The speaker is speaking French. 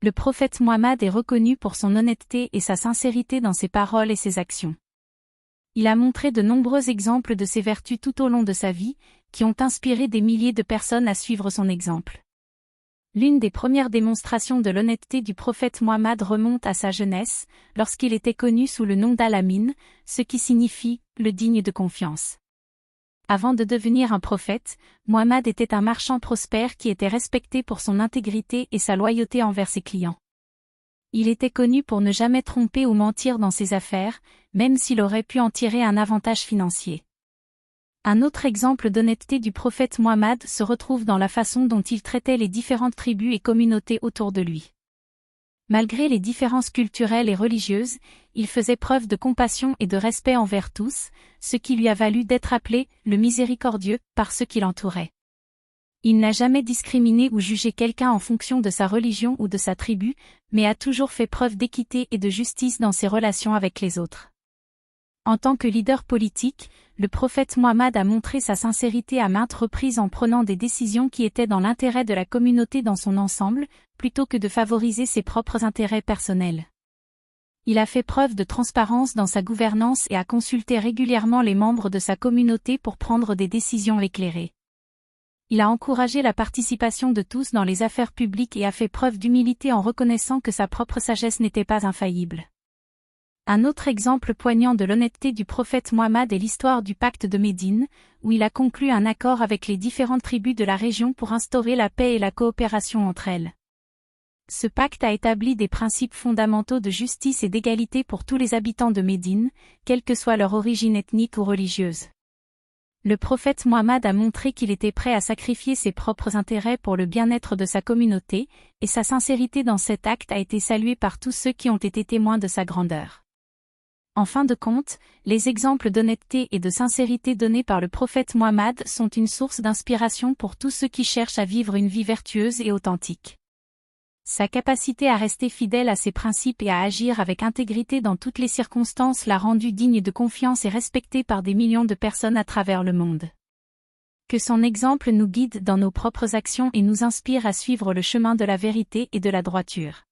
Le prophète Muhammad est reconnu pour son honnêteté et sa sincérité dans ses paroles et ses actions. Il a montré de nombreux exemples de ses vertus tout au long de sa vie, qui ont inspiré des milliers de personnes à suivre son exemple. L'une des premières démonstrations de l'honnêteté du prophète Muhammad remonte à sa jeunesse, lorsqu'il était connu sous le nom d'Al-Amin, ce qui signifie « le digne de confiance ». Avant de devenir un prophète, Muhammad était un marchand prospère qui était respecté pour son intégrité et sa loyauté envers ses clients. Il était connu pour ne jamais tromper ou mentir dans ses affaires, même s'il aurait pu en tirer un avantage financier. Un autre exemple d'honnêteté du prophète Muhammad se retrouve dans la façon dont il traitait les différentes tribus et communautés autour de lui. Malgré les différences culturelles et religieuses, il faisait preuve de compassion et de respect envers tous, ce qui lui a valu d'être appelé « le miséricordieux » par ceux qui l'entouraient. Il n'a jamais discriminé ou jugé quelqu'un en fonction de sa religion ou de sa tribu, mais a toujours fait preuve d'équité et de justice dans ses relations avec les autres. En tant que leader politique, le prophète Muhammad a montré sa sincérité à maintes reprises en prenant des décisions qui étaient dans l'intérêt de la communauté dans son ensemble, plutôt que de favoriser ses propres intérêts personnels. Il a fait preuve de transparence dans sa gouvernance et a consulté régulièrement les membres de sa communauté pour prendre des décisions éclairées. Il a encouragé la participation de tous dans les affaires publiques et a fait preuve d'humilité en reconnaissant que sa propre sagesse n'était pas infaillible. Un autre exemple poignant de l'honnêteté du prophète Muhammad est l'histoire du pacte de Médine, où il a conclu un accord avec les différentes tribus de la région pour instaurer la paix et la coopération entre elles. Ce pacte a établi des principes fondamentaux de justice et d'égalité pour tous les habitants de Médine, quelle que soit leur origine ethnique ou religieuse. Le prophète Muhammad a montré qu'il était prêt à sacrifier ses propres intérêts pour le bien-être de sa communauté, et sa sincérité dans cet acte a été saluée par tous ceux qui ont été témoins de sa grandeur. En fin de compte, les exemples d'honnêteté et de sincérité donnés par le prophète Muhammad sont une source d'inspiration pour tous ceux qui cherchent à vivre une vie vertueuse et authentique. Sa capacité à rester fidèle à ses principes et à agir avec intégrité dans toutes les circonstances l'a rendu digne de confiance et respecté par des millions de personnes à travers le monde. Que son exemple nous guide dans nos propres actions et nous inspire à suivre le chemin de la vérité et de la droiture.